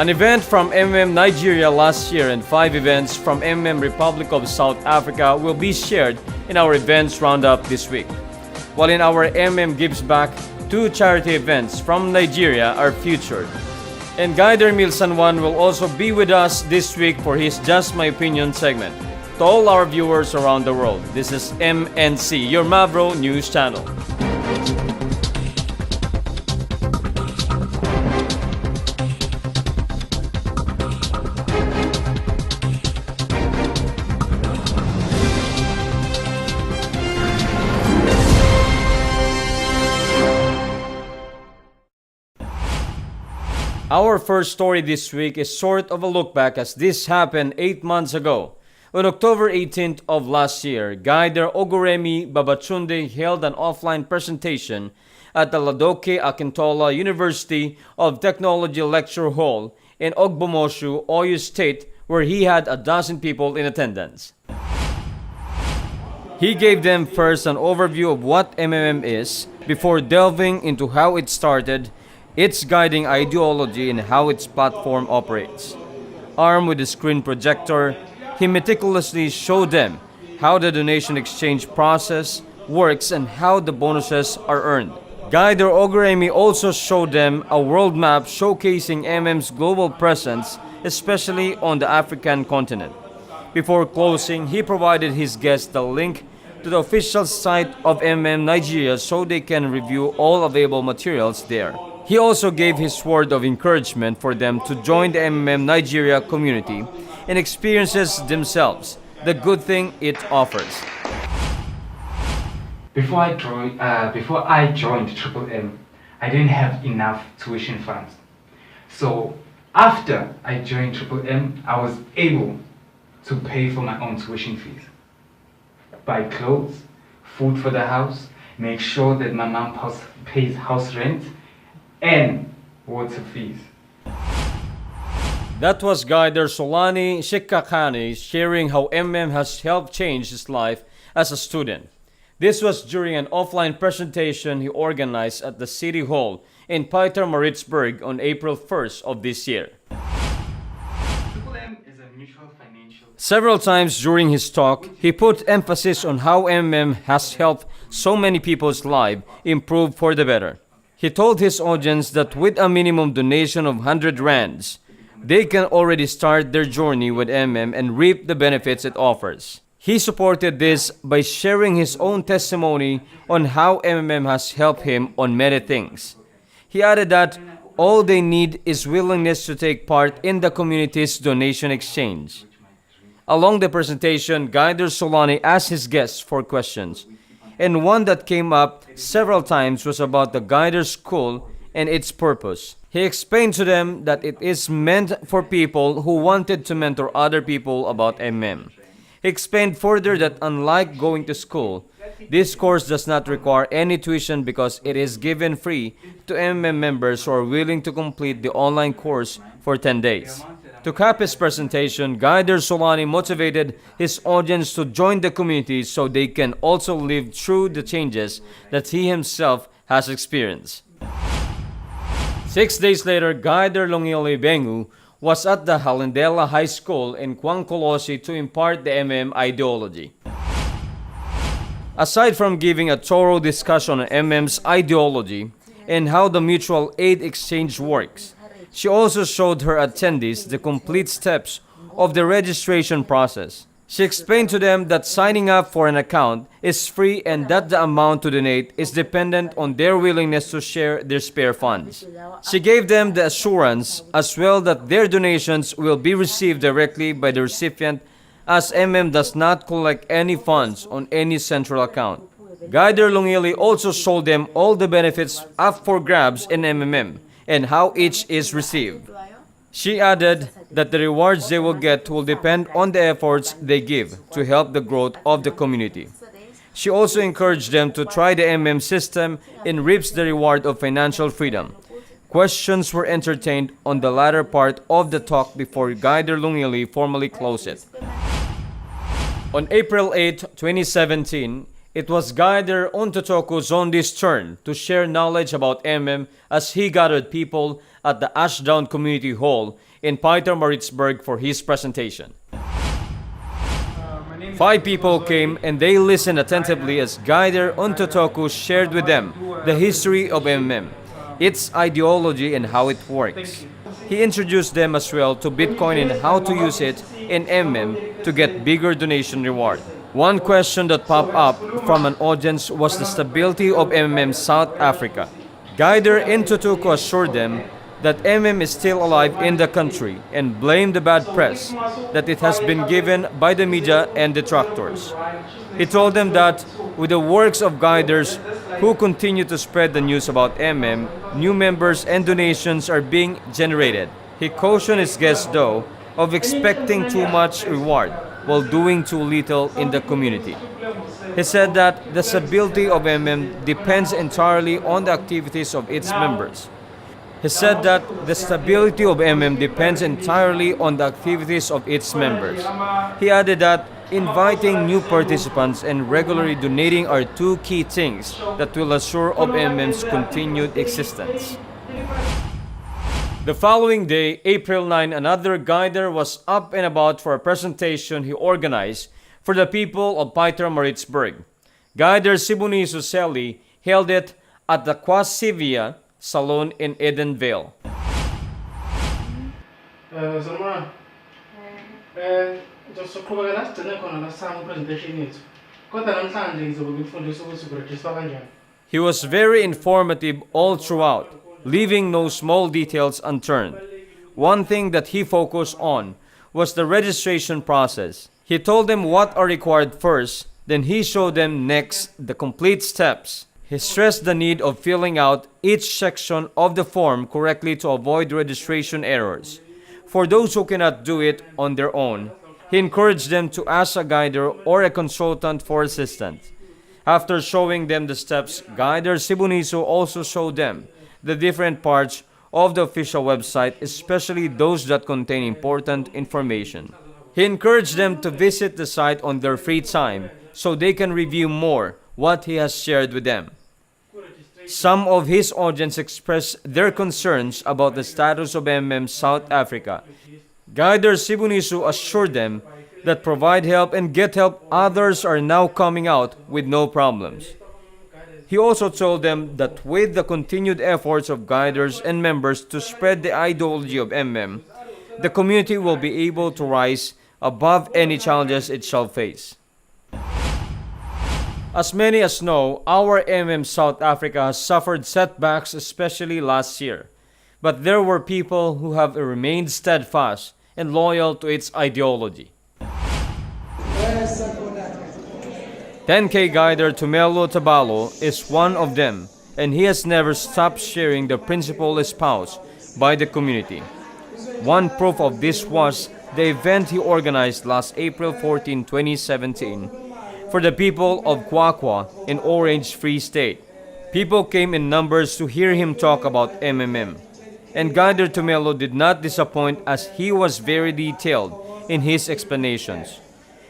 An event from MM Nigeria last year and 5 events from MM Republic of South Africa will be shared in our Events Roundup this week. While in our MM Gives Back, 2 charity events from Nigeria are featured. And Guider Emil San Juan will also be with us this week for his Just My Opinion segment. To all our viewers around the world, this is MNC, your Mavro News Channel. Our first story this week is sort of a look back as this happened 8 months ago. On October 18th of last year, Guider Oguremi Babachunde held an offline presentation at the Ladoke Akintola University of Technology Lecture Hall in Ogbomoshu, Oyo State, where he had 12 people in attendance. He gave them first an overview of what MMM is before delving into how it started, its guiding ideology, and how its platform operates. Armed with a screen projector, he meticulously showed them how the donation exchange process works and how the bonuses are earned. Guider Oguremi also showed them a world map showcasing MM's global presence, especially on the African continent. Before closing, he provided his guests the link to the official site of MM Nigeria so they can review all available materials there. He also gave his word of encouragement for them to join the MMM Nigeria community and experiences themselves the good thing it offers. Before I joined Triple M, I didn't have enough tuition funds. So after I joined Triple M, I was able to pay for my own tuition fees, buy clothes, food for the house, make sure that my mom pays house rent, and water fees. That was Guider Solani Shikakani sharing how MM has helped change his life as a student. This was during an offline presentation he organized at the City Hall in Pietermaritzburg on April 1st of this year. Several times during his talk, he put emphasis on how MM has helped so many people's lives improve for the better. He told his audience that with a minimum donation of 100 rands, they can already start their journey with MM and reap the benefits it offers. He supported this by sharing his own testimony on how MMM has helped him on many things. He added that all they need is willingness to take part in the community's donation exchange. Along the presentation, Guider Solani asked his guests for questions, and one that came up several times was about the Guider School and its purpose. He explained to them that it is meant for people who wanted to mentor other people about MM. He explained further that unlike going to school, this course does not require any tuition because it is given free to MM members who are willing to complete the online course for 10 days. To cap his presentation, Guider Solani motivated his audience to join the community so they can also live through the changes that he himself has experienced. 6 days later, Guider Longili Bengu was at the Halindela High School in Kwangkolosi to impart the MM ideology. Aside from giving a thorough discussion on MM's ideology and how the mutual aid exchange works, she also showed her attendees the complete steps of the registration process. She explained to them that signing up for an account is free and that the amount to donate is dependent on their willingness to share their spare funds. She gave them the assurance as well that their donations will be received directly by the recipient as MM does not collect any funds on any central account. Guider Longili also showed them all the benefits up for grabs in MMM and how each is received. She added that the rewards they will get will depend on the efforts they give to help the growth of the community. She also encouraged them to try the MM system and reaps the reward of financial freedom. Questions were entertained on the latter part of the talk before Guider Longili formally closed it. On April 8, 2017, It was Guider Ontotoku Zondi's turn to share knowledge about MM as he gathered people at the Ashdown Community Hall in Pietermaritzburg for his presentation. 5 people came and they listened attentively as Guider Ontotoku shared with them the history of MM, its ideology and how it works. He introduced them as well to Bitcoin and how to use it in MM to get bigger donation reward. One question that popped up from an audience was the stability of MM South Africa. Guider Ontotoku assured them that MM is still alive in the country and blamed the bad press that it has been given by the media and detractors. He told them that with the works of Guiders who continue to spread the news about MM, new members and donations are being generated. He cautioned his guests though of expecting too much reward while doing too little in the community. He said that the stability of MM depends entirely on the activities of its members. He said that the stability of MM depends entirely on the activities of its members. He added that inviting new participants and regularly donating are 2 key things that will assure of MM's continued existence. The following day, April 9, another Guider was up and about for a presentation he organized for the people of Pietermaritzburg. Guider Sibuniso Selly held it at the Quasivia Salon in Edenvale. He was very informative all throughout, leaving no small details unturned. One thing that he focused on was the registration process. He told them what are required first, then he showed them next the complete steps. He stressed the need of filling out each section of the form correctly to avoid registration errors. For those who cannot do it on their own, he encouraged them to ask a guider or a consultant for assistance. After showing them the steps, Guider Sibuniso also showed them the different parts of the official website, especially those that contain important information. He encouraged them to visit the site on their free time so they can review more what he has shared with them. Some of his audience expressed their concerns about the status of MM South Africa. Guider Sibuniso assured them that provide help and get help, others are now coming out with no problems. He also told them that with the continued efforts of guiders and members to spread the ideology of MM, the community will be able to rise above any challenges it shall face. As many as know, our MM South Africa has suffered setbacks, especially last year. But there were people who have remained steadfast and loyal to its ideology. 10K Guider Tumelo Tabalo is one of them, and he has never stopped sharing the principle espoused by the community. One proof of this was the event he organized last April 14, 2017, for the people of Kwakwa in Orange Free State. People came in numbers to hear him talk about MMM. And Guider Tumelo did not disappoint as he was very detailed in his explanations.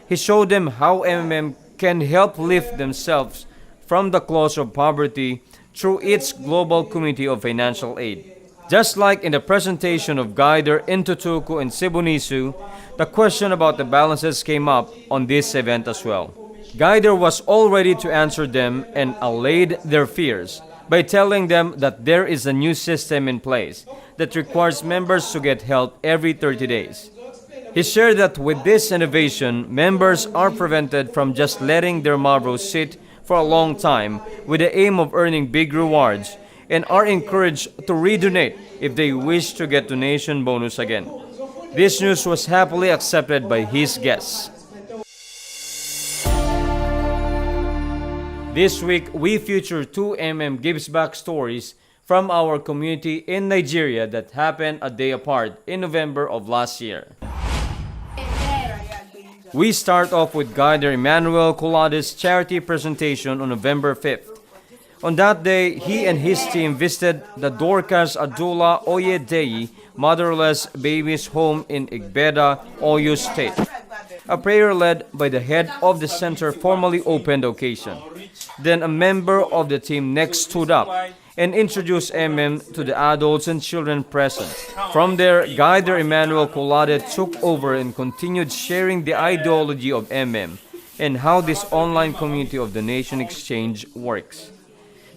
He showed them how MMM can help lift themselves from the claws of poverty through its global community of financial aid. Just like in the presentation of Guider Ontotoku and Sibuniso, the question about the balances came up on this event as well. Guider was all ready to answer them and allayed their fears by telling them that there is a new system in place that requires members to get help every 30 days. He shared that with this innovation, members are prevented from just letting their Marlboro sit for a long time with the aim of earning big rewards and are encouraged to redonate if they wish to get donation bonus again. This news was happily accepted by his guests. This week, we feature 2 gives back stories from our community in Nigeria that happened a day apart in November of last year. We start off with Guider Emmanuel Kulade's charity presentation on November 5th. On that day, he and his team visited the Dorcas Adula Oyedeyi Motherless Babies Home in Igbeda, Oyo State. A prayer led by the head of the center formally opened the occasion. Then a member of the team next stood up and introduced to the adults and children present. From there, Guider Emmanuel took over and continued sharing the ideology of and how this online community of donation exchange works.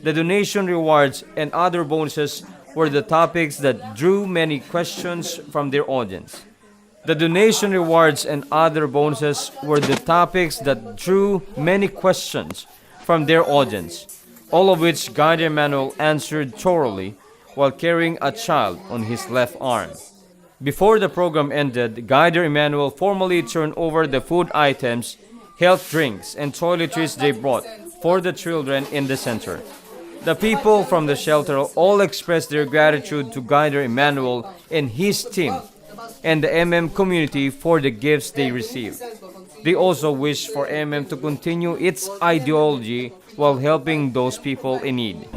The donation rewards and other bonuses were the topics that drew many questions from their audience. The donation rewards and other bonuses were the topics that drew many questions from their audience, all of which Guider Emmanuel answered thoroughly while carrying a child on his left arm. Before the program ended, Guider Emmanuel formally turned over the food items, health drinks, and toiletries they brought for the children in the center. The people from the shelter all expressed their gratitude to Guider Emmanuel and his team and the community for the gifts they received. They also wished for to continue its ideology while helping those people in need.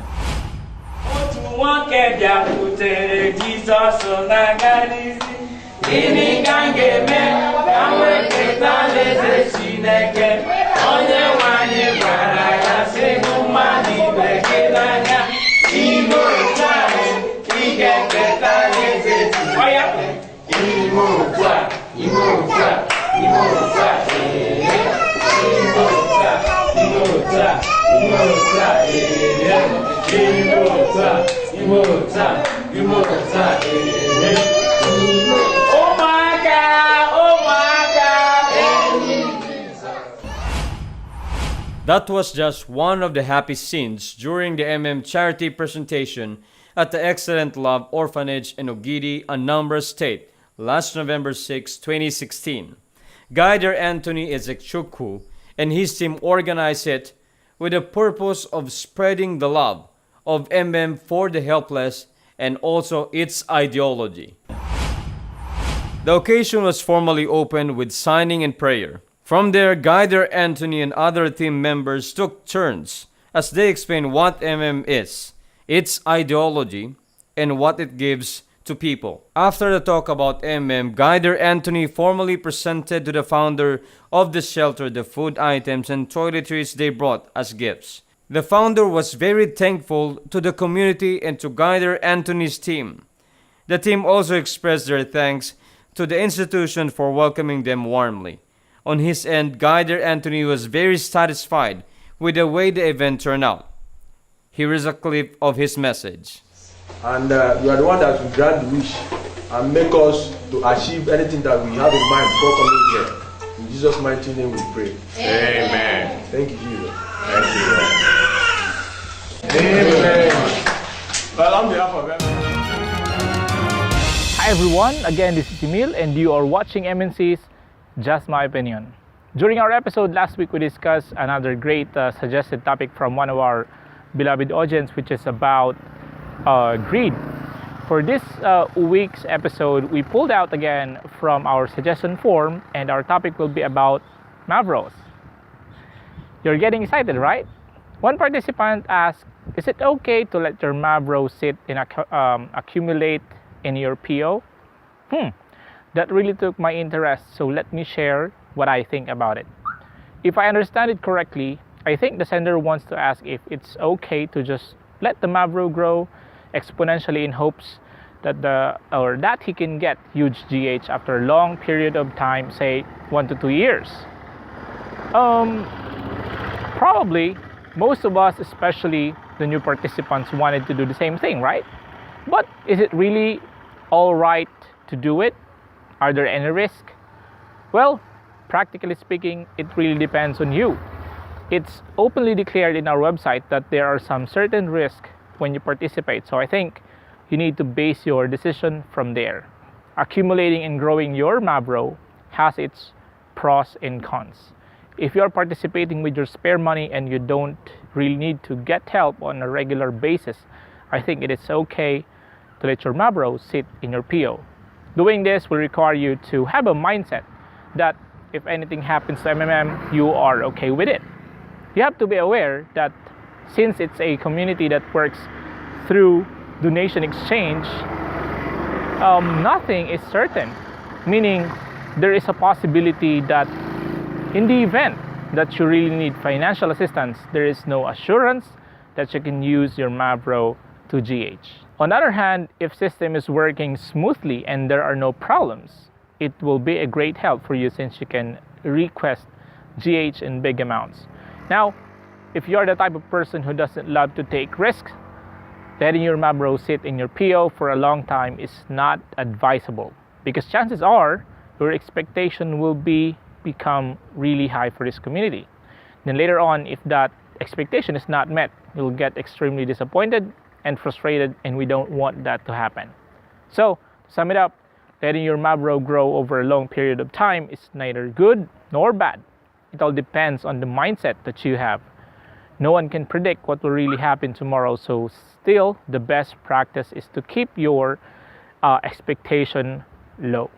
That was just one of the happy scenes during the charity presentation at the Excellent Love Orphanage in Ogidi, Anambra State, last November 6, 2016. Guider Anthony Ezekchukwu and his team organized it with the purpose of spreading the love of for the helpless and also its ideology. The occasion was formally opened with signing and prayer. From there, Guider Anthony and other team members took turns as they explained what is, its ideology, and what it gives to people. After the talk about Guider Anthony formally presented to the founder of the shelter the food items and toiletries they brought as gifts. The founder was very thankful to the community and to Guider Anthony's team. The team also expressed their thanks to the institution for welcoming them warmly. On his end, Guider Anthony was very satisfied with the way the event turned out. Here is a clip of his message. And you are the one that will grant the wish and make us to achieve anything that we have in mind before coming here. In Jesus' mighty name we pray. Amen. Thank you, Jesus. Thank you. Amen. Well, on behalf of everyone. Hi everyone, again this is Emil and you are watching MNC's Just My Opinion. During our episode last week we discussed another great suggested topic from one of our beloved audience, which is about greed. For this week's episode, we pulled out again from our suggestion form and our topic will be about Mavros. You're getting excited, right? One participant asked, is it okay to let your Mavros sit and accumulate in your PO? That really took my interest, so let me share what I think about it. If I understand it correctly, I think the sender wants to ask if it's okay to just let the Mavro grow exponentially in hopes that he can get huge GH after a long period of time, say 1 to 2 years. Probably most of us, especially the new participants, wanted to do the same thing, right? But is it really all right to do it? Are there any risks? Well, practically speaking, it really depends on you. It's openly declared in our website that there are some certain risks when you participate, so I think you need to base your decision from there. Accumulating and growing your Mavro has its pros and cons. If you are participating with your spare money and you don't really need to get help on a regular basis, I think it is okay to let your Mavro sit in your PO. Doing this will require you to have a mindset that if anything happens to you are okay with it. You have to be aware that since it's a community that works through donation exchange, nothing is certain, meaning there is a possibility that In the event that you really need financial assistance, there is no assurance that you can use your Mavro to GH. On the other hand, if system is working smoothly and there are no problems, it will be a great help for you since you can request GH in big amounts. Now, if you are the type of person who doesn't love to take risks, letting your Mavro sit in your PO for a long time is not advisable because chances are your expectation will become really high for this community. Then later on, if that expectation is not met, you'll get extremely disappointed and frustrated, and we don't want that to happen. So, to sum it up, letting your Mavro grow over a long period of time is neither good nor bad. It all depends on the mindset that you have. No one can predict what will really happen tomorrow, so still the best practice is to keep your expectation low.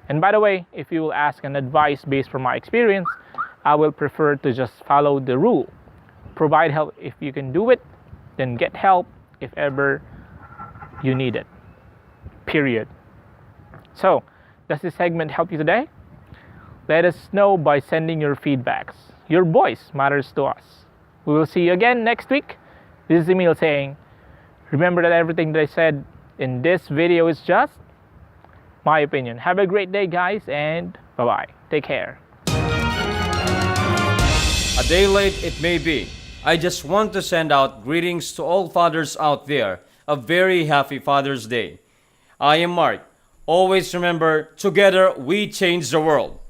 And by the way, if you will ask an advice based from my experience, I will prefer to just follow the rule. Provide help if you can do it, then get help if ever you need it. Period. So, does this segment help you today? Let us know by sending your feedbacks. Your voice matters to us. We will see you again next week. This is Emil saying, remember that everything that I said in this video is just my opinion. Have a great day, guys, and bye-bye. Take care. A day late it may be. I just want to send out greetings to all fathers out there. A very happy Father's Day. I am Mark. Always remember, together we change the world.